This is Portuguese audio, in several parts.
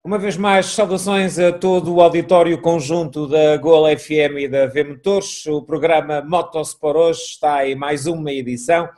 Uma vez mais, saudações a todo o auditório conjunto da Gol FM e da V-Motores. O programa Motosport hoje está em mais uma edição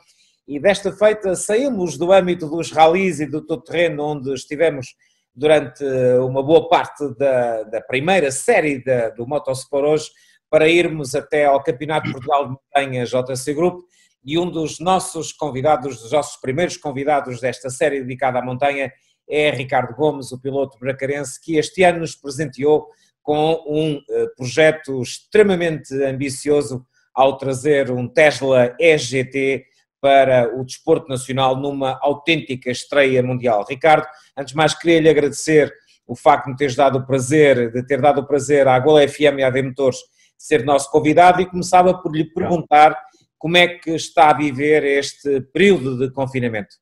e desta feita saímos do âmbito dos ralis e do todo-terreno onde estivemos durante uma boa parte da primeira série do Motosport hoje para irmos até ao Campeonato de Portugal de Montanha JC Group e um dos nossos convidados, dos nossos primeiros convidados desta série dedicada à montanha é Ricardo Gomes, o piloto bracarense, que este ano nos presenteou com um projeto extremamente ambicioso ao trazer um Tesla EGT para o desporto nacional numa autêntica estreia mundial. Ricardo, antes de mais queria-lhe agradecer o facto de me teres dado o prazer, de ter dado o prazer à Gol FM e à V-Motores ser nosso convidado e começava por lhe perguntar como é que está a viver este período de confinamento.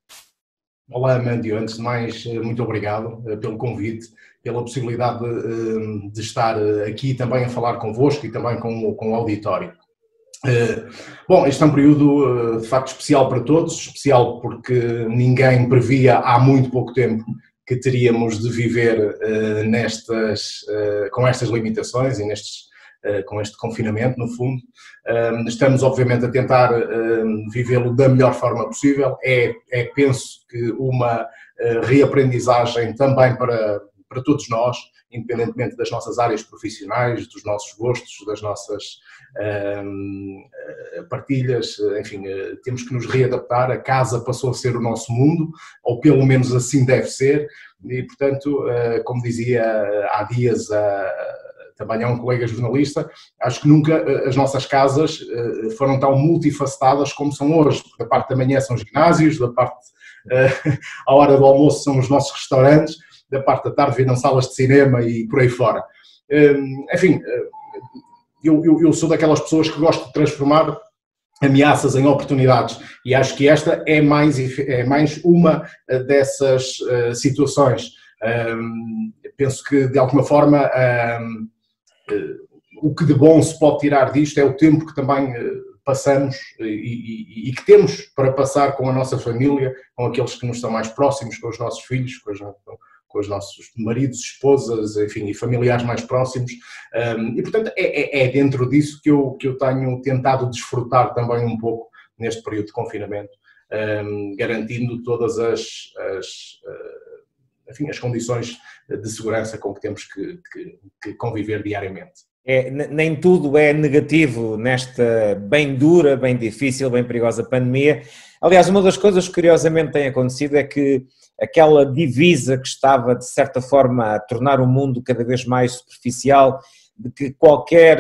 Olá, Amandio. Antes de mais, muito obrigado pelo convite, pela possibilidade de estar aqui também a falar convosco e também com o auditório. Bom, este é um período de facto especial para todos, especial porque ninguém previa há muito pouco tempo que teríamos de viver com estas limitações e com este confinamento, no fundo. Estamos, obviamente, a tentar vivê-lo da melhor forma possível. Penso que uma reaprendizagem também para todos nós, independentemente das nossas áreas profissionais, dos nossos gostos, das nossas partilhas, enfim, temos que nos readaptar. A casa passou a ser o nosso mundo, ou pelo menos assim deve ser, e, portanto, como dizia há dias também há um colega jornalista, acho que nunca as nossas casas foram tão multifacetadas como são hoje. Da parte da manhã são os ginásios, da parte à hora do almoço são os nossos restaurantes, da parte da tarde viram salas de cinema e por aí fora. Enfim, eu sou daquelas pessoas que gosto de transformar ameaças em oportunidades e acho que esta é mais uma dessas situações. Penso que, de alguma forma, o que de bom se pode tirar disto é o tempo que também passamos e que temos para passar com a nossa família, com aqueles que nos são mais próximos, com os nossos filhos, com os nossos maridos, esposas, enfim, e familiares mais próximos. E, portanto, é dentro disso que eu tenho tentado desfrutar também um pouco neste período de confinamento, garantindo todas as condições de segurança com que temos que conviver diariamente. Nem tudo é negativo nesta bem dura, bem difícil, bem perigosa pandemia. Aliás, uma das coisas que curiosamente tem acontecido é que aquela divisa que estava, de certa forma, a tornar o mundo cada vez mais superficial, de que qualquer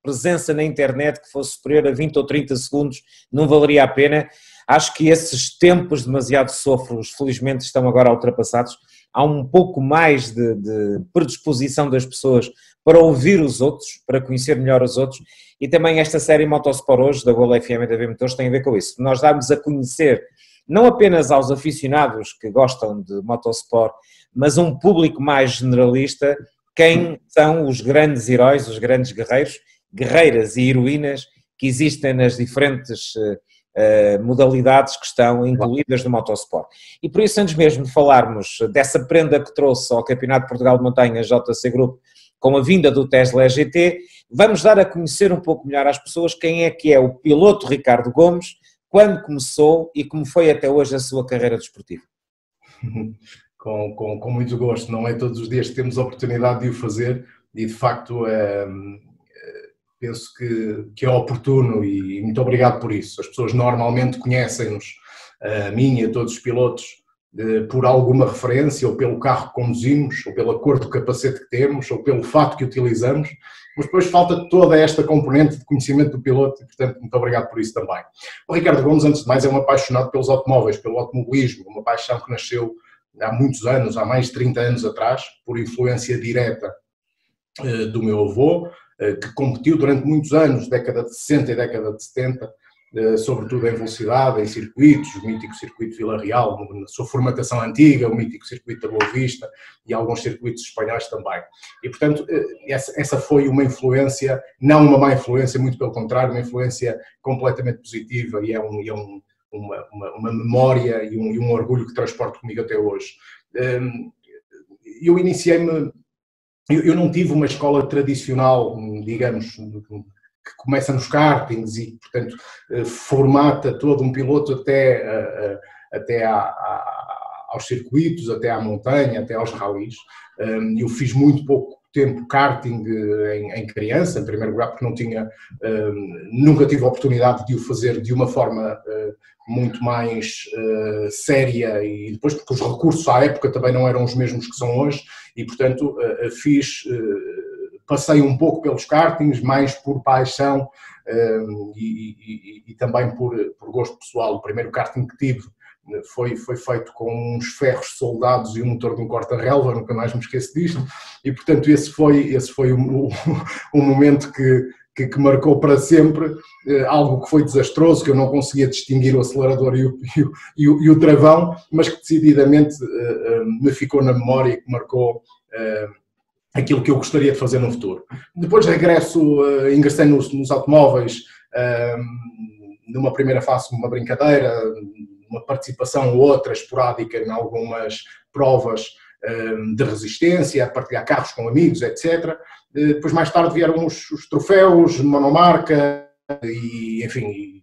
presença na internet que fosse superior a 20 ou 30 segundos não valeria a pena. Acho que esses tempos demasiado sofros, felizmente, estão agora ultrapassados. Há um pouco mais de predisposição das pessoas para ouvir os outros, para conhecer melhor os outros, e também esta série Motosport hoje, da Gol FM e da V-Motores, tem a ver com isso. Nós damos a conhecer, não apenas aos aficionados que gostam de motosport, mas um público mais generalista, quem são os grandes heróis, os grandes guerreiros, guerreiras e heroínas que existem nas diferentes modalidades que estão incluídas no motosport. E por isso, antes mesmo de falarmos dessa prenda que trouxe ao Campeonato de Portugal de Montanha JC Group com a vinda do Tesla EGT, vamos dar a conhecer um pouco melhor às pessoas quem é que é o piloto Ricardo Gomes, quando começou e como foi até hoje a sua carreira desportiva. Com muito gosto, não é todos os dias que temos a oportunidade de o fazer e de facto penso que é oportuno e muito obrigado por isso. As pessoas normalmente conhecem-nos, a mim e a todos os pilotos, por alguma referência, ou pelo carro que conduzimos, ou pela cor do capacete que temos, ou pelo fato que utilizamos, mas depois falta toda esta componente de conhecimento do piloto e, portanto, muito obrigado por isso também. O Ricardo Gomes, antes de mais, é um apaixonado pelos automóveis, pelo automobilismo, uma paixão que nasceu há muitos anos, há mais de 30 anos atrás, por influência direta do meu avô, que competiu durante muitos anos, década de 60 e década de 70, sobretudo em velocidade, em circuitos, o mítico circuito de Vila Real, na sua formatação antiga, o mítico circuito da Boa Vista e alguns circuitos espanhóis também. E, portanto, essa foi uma influência, não uma má influência, muito pelo contrário, uma influência completamente positiva e uma memória e um orgulho que transporto comigo até hoje. eu iniciei-me, eu não tive uma escola tradicional, digamos, que começa nos kartings e, portanto, formata todo um piloto até aos circuitos, até à montanha, até aos ralis. Eu fiz muito pouco tempo karting em criança, em primeiro lugar, porque nunca tive a oportunidade de o fazer de uma forma muito mais séria, e depois porque os recursos à época também não eram os mesmos que são hoje, e portanto passei um pouco pelos kartings, mais por paixão e também por gosto pessoal. O primeiro karting que tive foi feito com uns ferros soldados e um motor de um corta-relva, nunca mais me esqueço disto, e portanto esse foi o momento que marcou para sempre, algo que foi desastroso, que eu não conseguia distinguir o acelerador e o travão, mas que decididamente me ficou na memória e que marcou aquilo que eu gostaria de fazer no futuro. Depois ingressei nos automóveis, numa primeira fase uma brincadeira, uma participação ou outra esporádica em algumas provas de resistência, a partilhar carros com amigos, etc. Depois, mais tarde, vieram os troféus, monomarca e, enfim,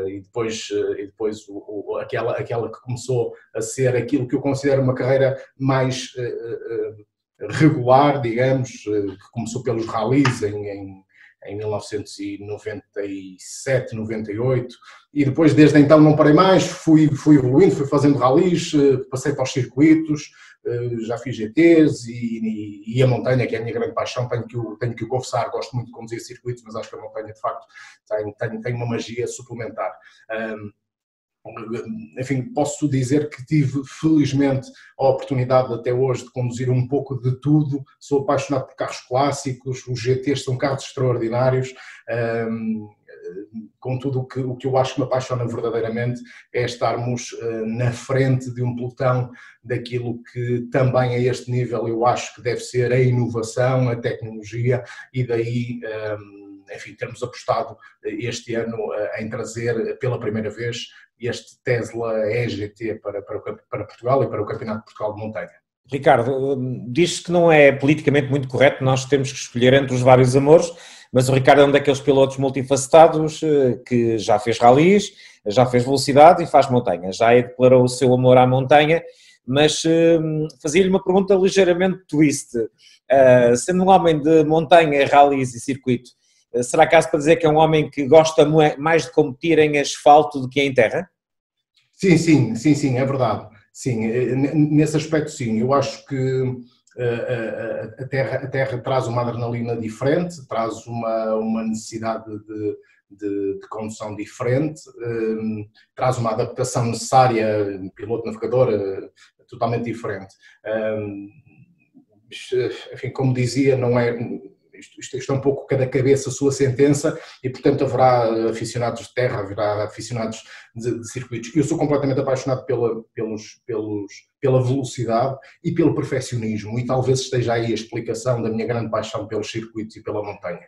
e depois aquela que começou a ser aquilo que eu considero uma carreira mais regular, digamos, que começou pelos ralis em 1997, 98, e depois desde então não parei mais, fui evoluindo, fui fazendo ralis, passei para os circuitos, já fiz GTs e a montanha, que é a minha grande paixão, tenho que o confessar, gosto muito de conduzir circuitos, mas acho que a montanha de facto tem uma magia suplementar. Enfim, posso dizer que tive felizmente a oportunidade até hoje de conduzir um pouco de tudo. Sou apaixonado por carros clássicos, os GTs são carros extraordinários. Contudo, o que eu acho que me apaixona verdadeiramente é estarmos na frente de um pelotão daquilo que também a este nível eu acho que deve ser a inovação, a tecnologia, e daí, enfim, termos apostado este ano em trazer pela primeira vez este Tesla EGT para Portugal e para o Campeonato de Portugal de Montanha. Ricardo, diz-se que não é politicamente muito correto, nós temos que escolher entre os vários amores, mas o Ricardo é um daqueles pilotos multifacetados que já fez ralis, já fez velocidade e faz montanha, já declarou o seu amor à montanha, mas fazia-lhe uma pergunta ligeiramente twist. Sendo um homem de montanha, ralis e circuito, será caso para dizer que é um homem que gosta mais de competir em asfalto do que em terra? Sim, é verdade. Sim, nesse aspecto sim. Eu acho que a terra traz uma adrenalina diferente, traz uma necessidade de condução diferente, traz uma adaptação necessária, piloto navegador, totalmente diferente. Enfim, como dizia, não é... Isto é um pouco cada cabeça a sua sentença e, portanto, haverá aficionados de terra, haverá aficionados de circuitos. Eu sou completamente apaixonado pela velocidade e pelo perfeccionismo, e talvez esteja aí a explicação da minha grande paixão pelos circuitos e pela montanha.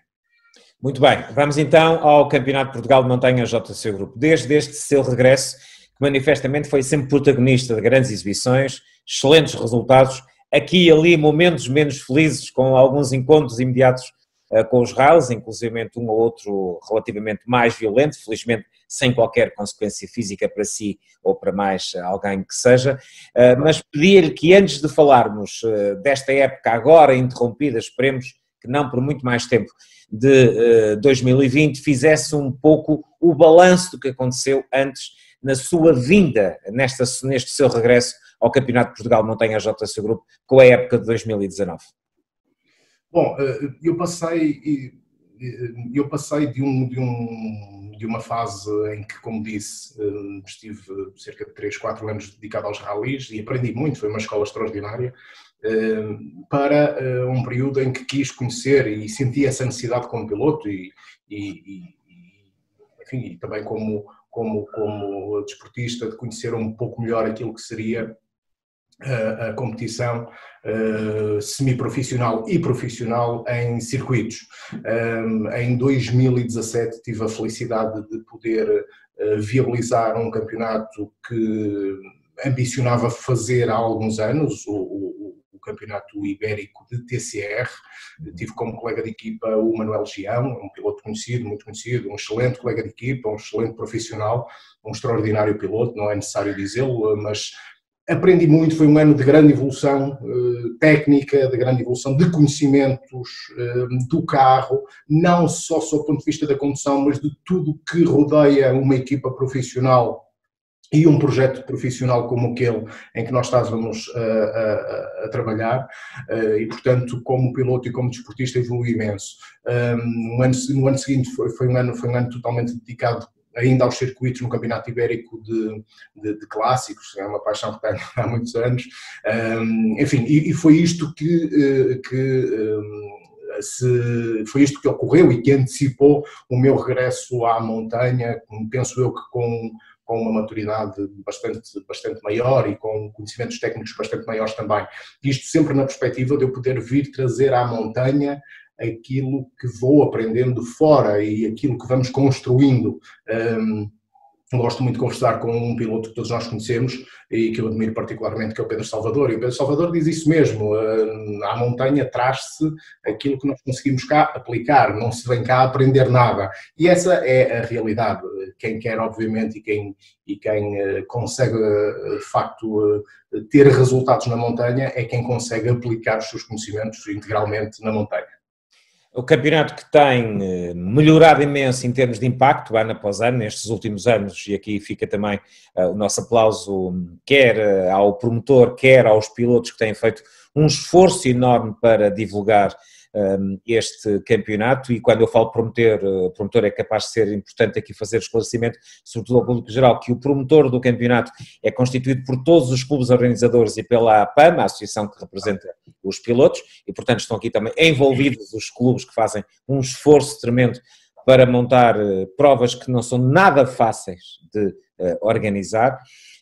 Muito bem, vamos então ao Campeonato de Portugal de Montanha JC Grupo. Desde este seu regresso, que manifestamente foi sempre protagonista de grandes exibições, excelentes resultados, aqui e ali momentos menos felizes, com alguns encontros imediatos com os rails, inclusive um ou outro relativamente mais violento, felizmente sem qualquer consequência física para si ou para mais alguém que seja, mas pedia-lhe que antes de falarmos desta época agora interrompida, esperemos que não por muito mais tempo, de 2020, fizesse um pouco o balanço do que aconteceu antes na sua vinda, neste seu regresso ao Campeonato de Portugal de Montanha JC Grupo, com a época de 2019? Bom, eu passei de uma fase em que, como disse, estive cerca de 3, 4 anos dedicado aos ralis e aprendi muito, foi uma escola extraordinária, para um período em que quis conhecer e senti essa necessidade como piloto enfim, e também como desportista, de conhecer um pouco melhor aquilo que seria a competição semi-profissional e profissional em circuitos. Em 2017 tive a felicidade de poder viabilizar um campeonato que ambicionava fazer há alguns anos, o Campeonato Ibérico de TCR. Tive como colega de equipa o Manuel Gião, um piloto conhecido, muito conhecido, um excelente colega de equipa, um excelente profissional, um extraordinário piloto, não é necessário dizê-lo, mas aprendi muito. Foi um ano de grande evolução técnica, de grande evolução de conhecimentos do carro, não só sob o ponto de vista da condução, mas de tudo que rodeia uma equipa profissional e um projeto profissional como aquele em que nós estávamos a trabalhar, e portanto como piloto e como desportista evolui imenso. No ano seguinte foi um ano totalmente dedicado ainda aos circuitos no Campeonato Ibérico de clássicos, é uma paixão que tenho há muitos anos, enfim, e foi isto foi isto que ocorreu e que antecipou o meu regresso à montanha, penso eu que com uma maturidade bastante maior e com conhecimentos técnicos bastante maiores também. Isto sempre na perspectiva de eu poder vir trazer à montanha aquilo que vou aprendendo fora e aquilo que vamos construindo. Gosto muito de conversar com um piloto que todos nós conhecemos e que eu admiro particularmente, que é o Pedro Salvador, e o Pedro Salvador diz isso mesmo: à montanha traz-se aquilo que nós conseguimos cá aplicar, não se vem cá aprender nada. E essa é a realidade. Quem quer, obviamente, e quem consegue, de facto, ter resultados na montanha é quem consegue aplicar os seus conhecimentos integralmente na montanha. O campeonato que tem melhorado imenso em termos de impacto, ano após ano, nestes últimos anos, e aqui fica também o nosso aplauso, quer ao promotor, quer aos pilotos que têm feito um esforço enorme para divulgar este campeonato. E quando eu falo promotor é capaz de ser importante aqui fazer esclarecimento, sobretudo ao público geral, que o promotor do campeonato é constituído por todos os clubes organizadores e pela APAM, a associação que representa os pilotos, e portanto estão aqui também envolvidos os clubes que fazem um esforço tremendo para montar provas que não são nada fáceis de organizar.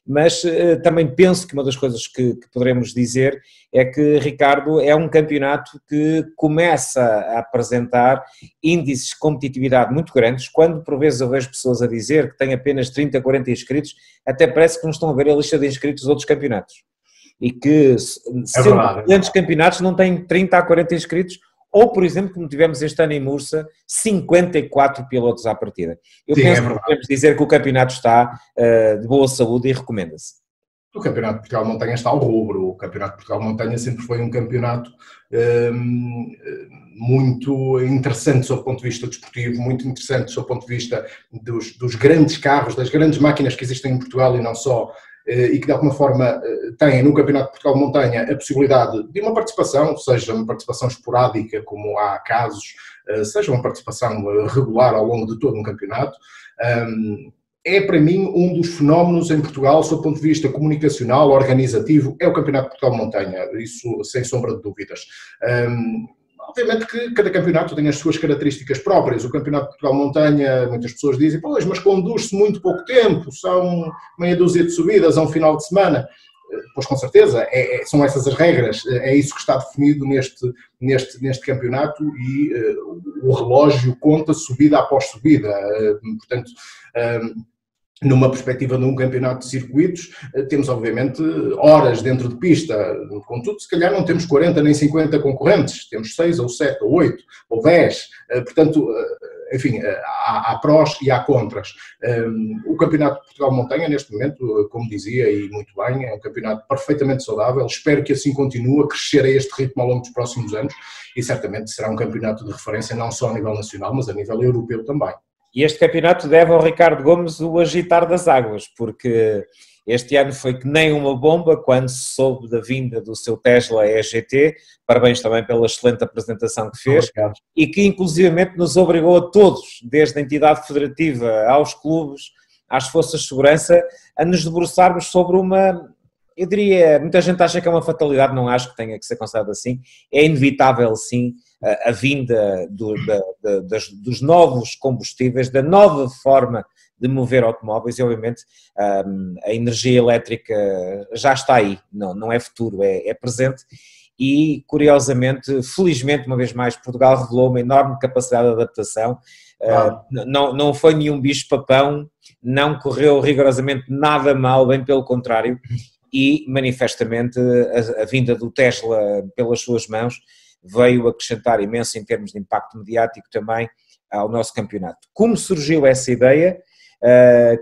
Mas também penso que uma das coisas que poderemos dizer é que, Ricardo, é um campeonato que começa a apresentar índices de competitividade muito grandes. Quando por vezes eu vejo pessoas a dizer que tem apenas 30, 40 inscritos, até parece que não estão a ver a lista de inscritos dos outros campeonatos. E que, sendo grandes campeonatos, não têm 30 a 40 inscritos, ou, por exemplo, como tivemos este ano em Mursa, 54 pilotos à partida. Eu penso que podemos dizer que o campeonato está de boa saúde e recomenda-se. O Campeonato de Portugal Montanha está ao rubro. O Campeonato de Portugal Montanha sempre foi um campeonato muito interessante sob o ponto de vista desportivo, muito interessante sob o ponto de vista dos grandes carros, das grandes máquinas que existem em Portugal e não só, e que de alguma forma têm no Campeonato de Portugal Montanha a possibilidade de uma participação, seja uma participação esporádica, como há casos, seja uma participação regular ao longo de todo um campeonato. É para mim um dos fenómenos em Portugal, sob o ponto de vista comunicacional, organizativo, é o Campeonato de Portugal Montanha, isso sem sombra de dúvidas. Obviamente que cada campeonato tem as suas características próprias. O Campeonato de Portugal Montanha, muitas pessoas dizem, pois, mas conduz-se muito pouco tempo, são meia dúzia de subidas a um final de semana. Pois com certeza, são essas as regras, é isso que está definido neste campeonato e o relógio conta subida após subida. Portanto, numa perspectiva de um campeonato de circuitos, temos obviamente horas dentro de pista, contudo se calhar não temos 40 nem 50 concorrentes, temos 6 ou 7 ou 8 ou 10, portanto, enfim, há prós e há contras. O Campeonato de Portugal Montanha neste momento, como dizia e muito bem, é um campeonato perfeitamente saudável, espero que assim continue a crescer a este ritmo ao longo dos próximos anos e certamente será um campeonato de referência não só a nível nacional, mas a nível europeu também. E este campeonato deve ao Ricardo Gomes o agitar das águas, porque este ano foi que nem uma bomba quando se soube da vinda do seu Tesla EGT, parabéns também pela excelente apresentação que fez, obrigado. E que inclusivamente nos obrigou a todos, desde a entidade federativa aos clubes, às forças de segurança, a nos debruçarmos sobre uma, eu diria, muita gente acha que é uma fatalidade, não acho que tenha que ser considerado assim, é inevitável sim, a vinda dos novos combustíveis, da nova forma de mover automóveis e obviamente a energia elétrica já está aí, não é futuro, é presente e curiosamente, felizmente uma vez mais, Portugal revelou uma enorme capacidade de adaptação, não foi nenhum bicho papão, não correu rigorosamente nada mal, bem pelo contrário. e manifestamente a vinda do Tesla pelas suas mãos veio acrescentar imenso em termos de impacto mediático também ao nosso campeonato. Como surgiu essa ideia?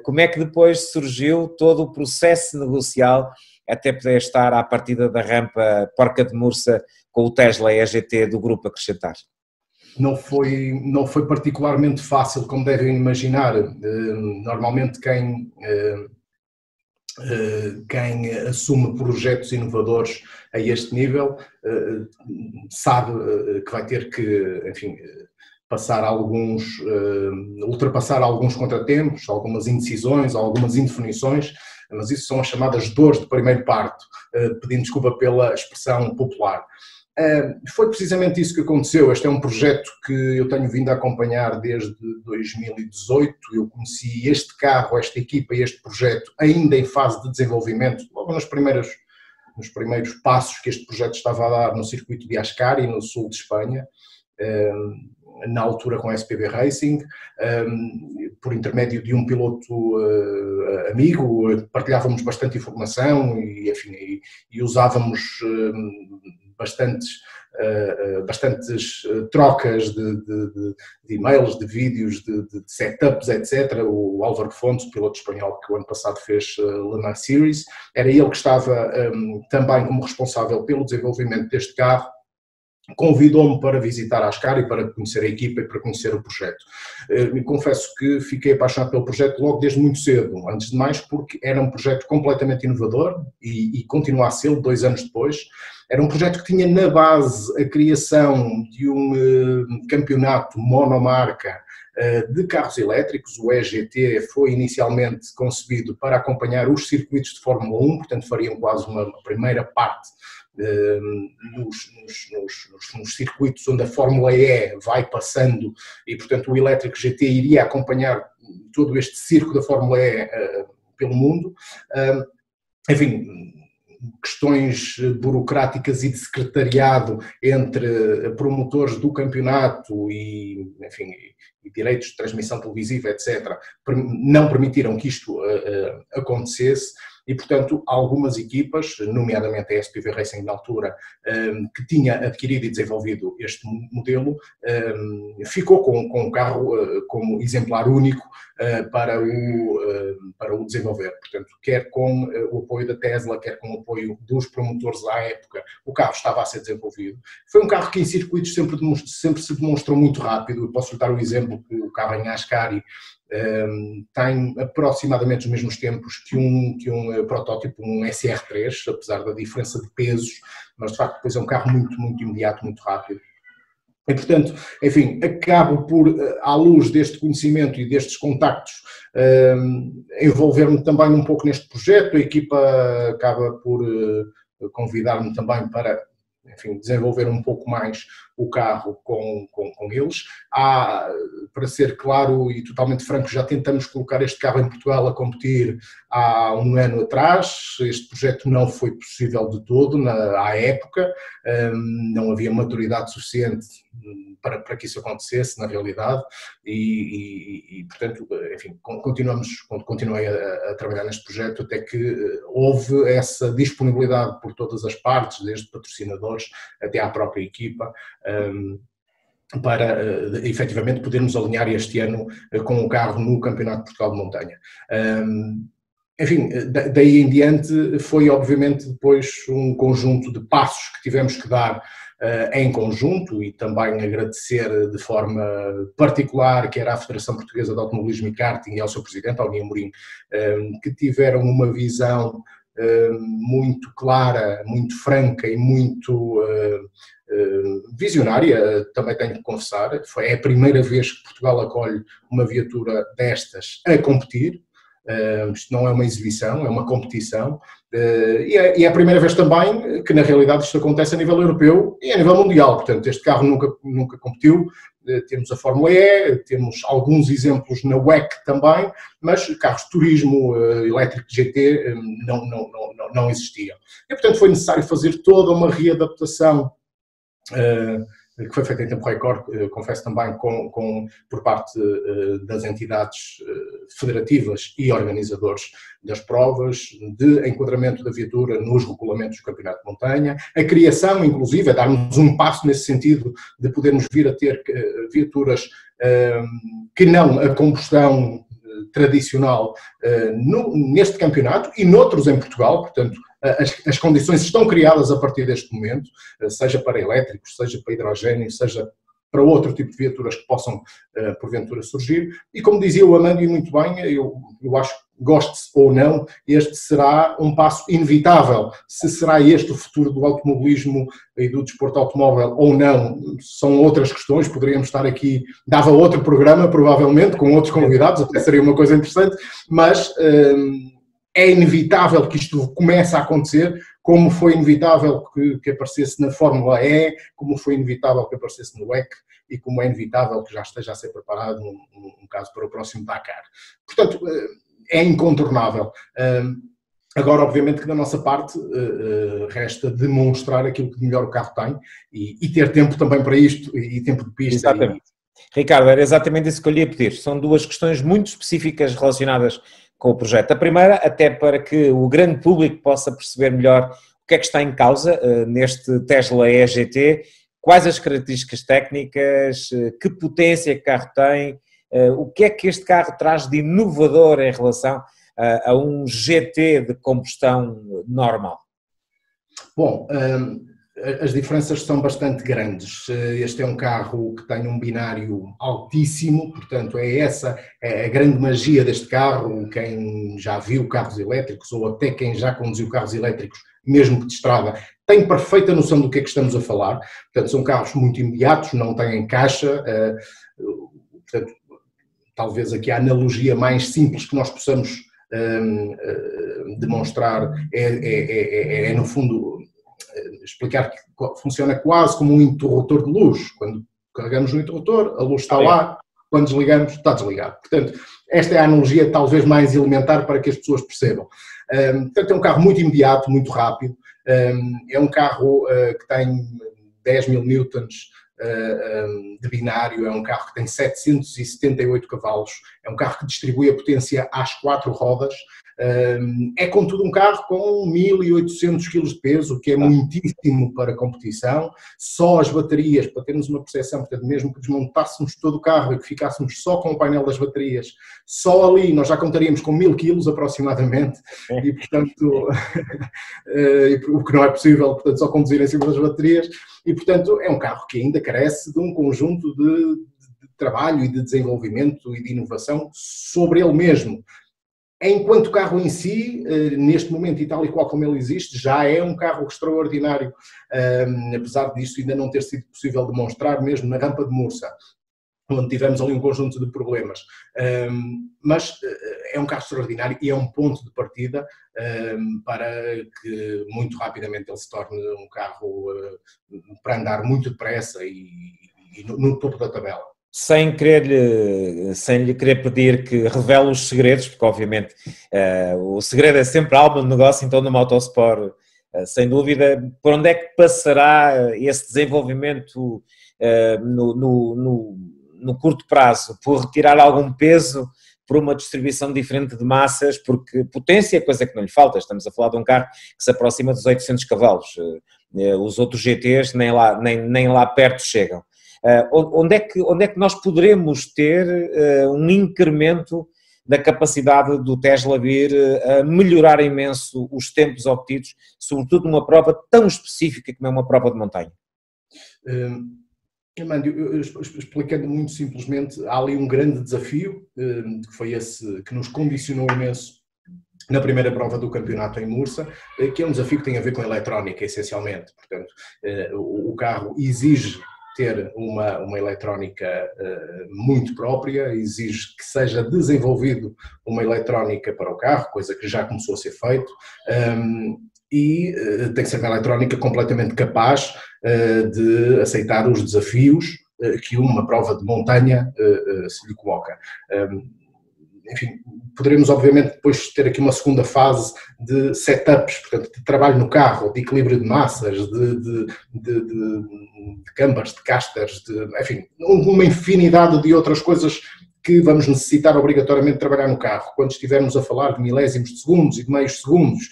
Como é que depois surgiu todo o processo negocial até poder estar à partida da rampa Porca de Mursa com o Tesla EGT do grupo Acrescentar? Não foi particularmente fácil, como devem imaginar. Normalmente quem assume projetos inovadores a este nível sabe que vai ter que, enfim, ultrapassar alguns contratempos, algumas indecisões, algumas indefinições, mas isso são as chamadas dores de primeiro parto, pedindo desculpa pela expressão popular. Foi precisamente isso que aconteceu. Este é um projeto que eu tenho vindo a acompanhar desde 2018. Eu conheci este carro, esta equipa e este projeto ainda em fase de desenvolvimento, logo nos primeiros passos que este projeto estava a dar no circuito de Ascari, no sul de Espanha, na altura com a SPB Racing, por intermédio de um piloto amigo, partilhávamos bastante informação e, enfim, e usávamos bastantes trocas de e-mails, de vídeos, de setups, etc. O Álvaro Fontes, piloto espanhol que o ano passado fez Le Mans Series, era ele que estava também como responsável pelo desenvolvimento deste carro. Convidou-me para visitar a Ascari, para conhecer a equipa e para conhecer o projeto. E confesso que fiquei apaixonado pelo projeto logo desde muito cedo, antes de mais porque era um projeto completamente inovador e continua a ser 2 anos depois. Era um projeto que tinha na base a criação de um campeonato monomarca de carros elétricos. O EGT foi inicialmente concebido para acompanhar os circuitos de Fórmula 1, portanto fariam quase uma primeira parte nos circuitos onde a Fórmula E vai passando e, portanto, o elétrico GT iria acompanhar todo este circo da Fórmula E pelo mundo. Enfim, questões burocráticas e de secretariado entre promotores do campeonato e, enfim, e direitos de transmissão televisiva, etc., não permitiram que isto acontecesse. E, portanto, algumas equipas, nomeadamente a SPV Racing na altura, que tinha adquirido e desenvolvido este modelo, ficou com o carro como exemplar único para o desenvolver. Portanto, quer com o apoio da Tesla, quer com o apoio dos promotores à época, o carro estava a ser desenvolvido. Foi um carro que em circuitos sempre se demonstrou muito rápido. Eu posso lhe dar o exemplo que o carro em Ascari tem aproximadamente os mesmos tempos que um protótipo, um SR3, apesar da diferença de pesos, mas de facto depois é um carro muito, muito imediato, muito rápido. E, portanto, enfim, acabo por, à luz deste conhecimento e destes contactos, envolver-me também um pouco neste projeto. A equipa acaba por convidar-me também para, enfim, desenvolver um pouco mais o carro com eles. Para ser claro e totalmente franco, já tentamos colocar este carro em Portugal a competir há um ano atrás. Este projeto não foi possível de todo à época, não havia maturidade suficiente para que isso acontecesse na realidade e portanto, enfim, continuei a trabalhar neste projeto até que houve essa disponibilidade por todas as partes, desde patrocinadores até à própria equipa, para efetivamente podermos alinhar este ano com o carro no Campeonato de Portugal de Montanha. Enfim, daí em diante foi obviamente depois um conjunto de passos que tivemos que dar em conjunto e também agradecer de forma particular quer à Federação Portuguesa de Automobilismo e Karting e ao seu presidente, Alguinho Amorim, que tiveram uma visão muito clara, muito franca e muito visionária, também tenho que confessar. É a primeira vez que Portugal acolhe uma viatura destas a competir. Isto não é uma exibição, é uma competição. E é a primeira vez também que, na realidade, isto acontece a nível europeu e a nível mundial. Portanto, este carro nunca competiu. Temos a Fórmula E, temos alguns exemplos na WEC também, mas carros de turismo elétrico de GT não existiam. E, portanto, foi necessário fazer toda uma readaptação que foi feita em tempo recorde, confesso também, por parte das entidades federativas e organizadores das provas, de enquadramento da viatura nos regulamentos do Campeonato de Montanha, a criação, inclusive, a darmos um passo nesse sentido de podermos vir a ter viaturas que não a combustão tradicional neste campeonato e noutros em Portugal, portanto, as condições estão criadas a partir deste momento, seja para elétricos, seja para hidrogênio, seja para outro tipo de viaturas que possam, porventura, surgir. E como dizia o Amândio muito bem, eu acho que goste-se ou não, este será um passo inevitável. Se será este o futuro do automobilismo e do desporto automóvel ou não, são outras questões, poderíamos estar aqui, dava outro programa, provavelmente, com outros convidados, até seria uma coisa interessante, mas é inevitável que isto comece a acontecer, como foi inevitável que aparecesse na Fórmula E, como foi inevitável que aparecesse no WEC e como é inevitável que já esteja a ser preparado um caso para o próximo Dakar. Portanto, é incontornável. Agora, obviamente, que da nossa parte resta demonstrar aquilo que de melhor o carro tem e ter tempo também para isto e tempo de pista. Exatamente. Ricardo, era exatamente isso que eu lhe ia pedir. São duas questões muito específicas relacionadas com o projeto. A primeira, até para que o grande público possa perceber melhor o que é que está em causa neste Tesla E-GT, quais as características técnicas, que potência que o carro tem, o que é que este carro traz de inovador em relação a um GT de combustão normal. Bom, as diferenças são bastante grandes. Este é um carro que tem um binário altíssimo, portanto essa é a grande magia deste carro. Quem já viu carros elétricos ou até quem já conduziu carros elétricos, mesmo que de estrada, tem perfeita noção do que é que estamos a falar. Portanto, são carros muito imediatos, não têm caixa. Portanto, talvez aqui a analogia mais simples que nós possamos demonstrar é no fundo explicar que funciona quase como um interruptor de luz. Quando carregamos no interruptor, a luz está lá, quando desligamos, está desligado. Portanto, esta é a analogia talvez mais elementar para que as pessoas percebam. Portanto, é um carro muito imediato, muito rápido, é um carro que tem 10.000 newtons de binário, é um carro que tem 778 cavalos, é um carro que distribui a potência às 4 rodas, é contudo um carro com 1.800 kg de peso, o que é muitíssimo para competição. Só as baterias, para termos uma percepção, portanto, mesmo que desmontássemos todo o carro e que ficássemos só com o painel das baterias, só ali nós já contaríamos com 1.000 kg aproximadamente, e portanto, o que não é possível, portanto, só conduzir em cima das baterias, e portanto é um carro que ainda carece de um conjunto de trabalho e de desenvolvimento e de inovação sobre ele mesmo. Enquanto carro em si, neste momento e tal e qual como ele existe, já é um carro extraordinário, apesar disso ainda não ter sido possível demonstrar mesmo na rampa de Mursa, onde tivemos ali um conjunto de problemas, mas é um carro extraordinário e é um ponto de partida para que muito rapidamente ele se torne um carro para andar muito depressa e no topo da tabela. Sem lhe querer pedir que revele os segredos, porque obviamente o segredo é sempre a alma do negócio, então numa Autosport, sem dúvida, por onde é que passará esse desenvolvimento no curto prazo? Por retirar algum peso, por uma distribuição diferente de massas, porque potência é coisa que não lhe falta, estamos a falar de um carro que se aproxima dos 800 cavalos, os outros GTs nem lá perto chegam. Onde é que nós poderemos ter um incremento da capacidade do Tesla vir a melhorar imenso os tempos obtidos, sobretudo numa prova tão específica como é uma prova de montanha? Armando, explicando muito simplesmente, há ali um grande desafio, que foi esse que nos condicionou imenso na primeira prova do campeonato em Mursa, que é um desafio que tem a ver com a eletrónica, essencialmente. Portanto, o carro exige ter uma eletrónica muito própria, exige que seja desenvolvido uma eletrónica para o carro, coisa que já começou a ser feito, e tem que ser uma eletrónica completamente capaz de aceitar os desafios que uma prova de montanha se lhe coloca. enfim, poderemos obviamente depois ter aqui uma segunda fase de setups, portanto, de trabalho no carro, de equilíbrio de massas, de cambers, de casters, enfim, uma infinidade de outras coisas que vamos necessitar obrigatoriamente trabalhar no carro. Quando estivermos a falar de milésimos de segundos e de meios segundos,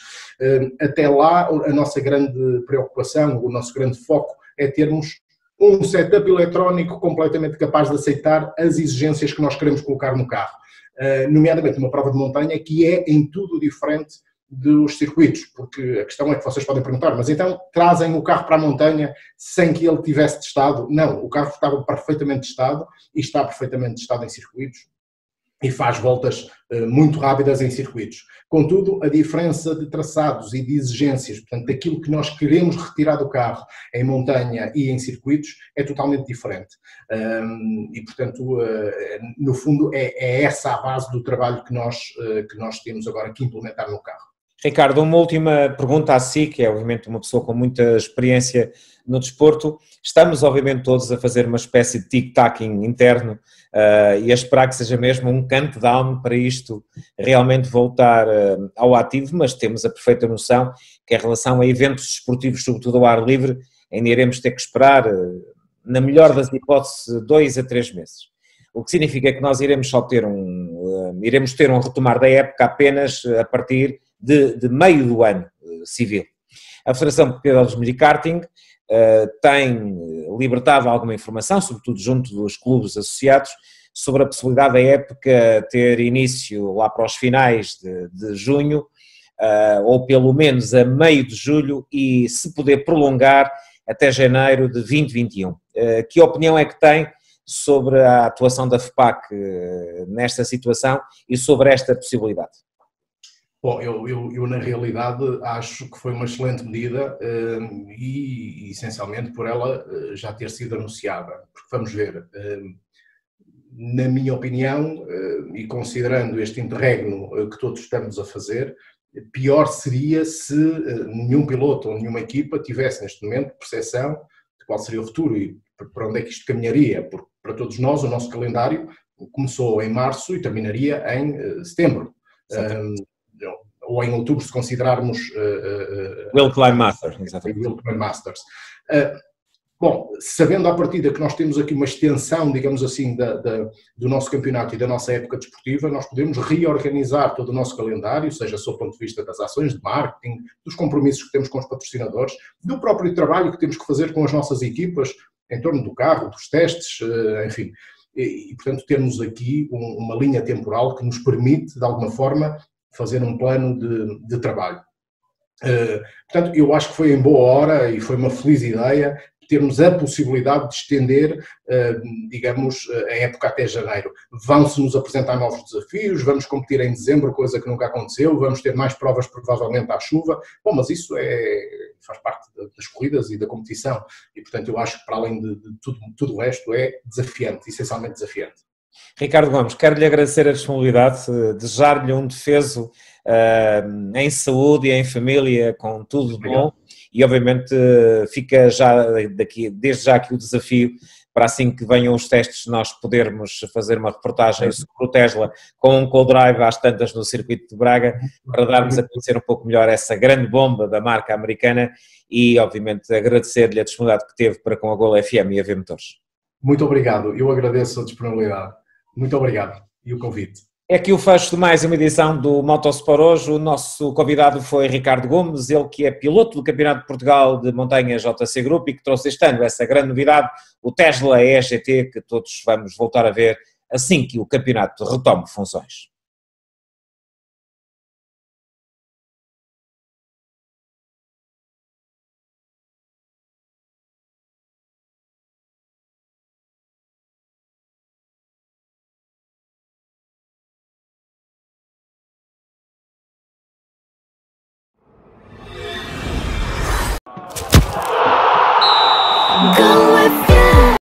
até lá a nossa grande preocupação, o nosso grande foco é termos um setup eletrónico completamente capaz de aceitar as exigências que nós queremos colocar no carro. Nomeadamente uma prova de montanha que é em tudo diferente dos circuitos, porque a questão é que vocês podem perguntar, mas então trazem o carro para a montanha sem que ele tivesse testado? Não, o carro estava perfeitamente testado e está perfeitamente testado em circuitos e faz voltas muito rápidas em circuitos. Contudo, a diferença de traçados e de exigências, portanto, daquilo que nós queremos retirar do carro em montanha e em circuitos, é totalmente diferente. E, portanto, no fundo, é essa a base do trabalho que nós temos agora que implementar no carro. Ricardo, uma última pergunta a si, que é obviamente uma pessoa com muita experiência no desporto. Estamos obviamente todos a fazer uma espécie de tic-tacking interno e a esperar que seja mesmo um countdown para isto realmente voltar ao ativo, mas temos a perfeita noção que em relação a eventos desportivos, sobretudo ao ar livre, ainda iremos ter que esperar, na melhor das hipóteses, 2 a 3 meses. O que significa que nós iremos só ter iremos ter um retomar da época apenas a partir de meio do ano civil. A Federação Portuguesa de Automobilismo e Karting tem libertado alguma informação, sobretudo junto dos clubes associados, sobre a possibilidade da época ter início lá para os finais de junho, ou pelo menos a meio de julho, e se poder prolongar até janeiro de 2021. Que opinião é que tem sobre a atuação da FPAC nesta situação e sobre esta possibilidade? Bom, eu na realidade acho que foi uma excelente medida e essencialmente por ela já ter sido anunciada, porque vamos ver, na minha opinião e considerando este interregno que todos estamos a fazer, pior seria se nenhum piloto ou nenhuma equipa tivesse neste momento percepção de qual seria o futuro e para onde é que isto caminharia, porque para todos nós o nosso calendário começou em março e terminaria em setembro. Ou em outubro, se considerarmos... Will Climb Masters, exatamente. Will Climb Masters. Bom, sabendo à partida que nós temos aqui uma extensão, digamos assim, do nosso campeonato e da nossa época desportiva, nós podemos reorganizar todo o nosso calendário, seja sob o ponto de vista das ações de marketing, dos compromissos que temos com os patrocinadores, do próprio trabalho que temos que fazer com as nossas equipas em torno do carro, dos testes, enfim. E portanto, temos aqui uma linha temporal que nos permite, de alguma forma, fazer um plano de trabalho. Portanto, eu acho que foi em boa hora e foi uma feliz ideia termos a possibilidade de estender, digamos, a época até janeiro. Vão-se nos apresentar novos desafios, vamos competir em dezembro, coisa que nunca aconteceu, vamos ter mais provas provavelmente à chuva. Bom, mas isso faz parte das corridas e da competição e, portanto, eu acho que para além de tudo o resto é desafiante, essencialmente desafiante. Ricardo Gomes, quero-lhe agradecer a disponibilidade, desejar-lhe um defeso em saúde e em família, com tudo de bom, e obviamente fica desde já aqui o desafio para assim que venham os testes nós podermos fazer uma reportagem sobre o Tesla com um co-drive às tantas no circuito de Braga, para darmos a conhecer um pouco melhor essa grande bomba da marca americana e obviamente agradecer-lhe a disponibilidade que teve para com a Gol FM e a V-Motores. Muito obrigado, eu agradeço a disponibilidade. Muito obrigado e o convite. É aqui o fecho de mais uma edição do Motosport hoje. O nosso convidado foi Ricardo Gomes, ele que é piloto do Campeonato de Portugal de Montanha JC Group e que trouxe este ano essa grande novidade, o Tesla EGT, que todos vamos voltar a ver assim que o campeonato retome funções.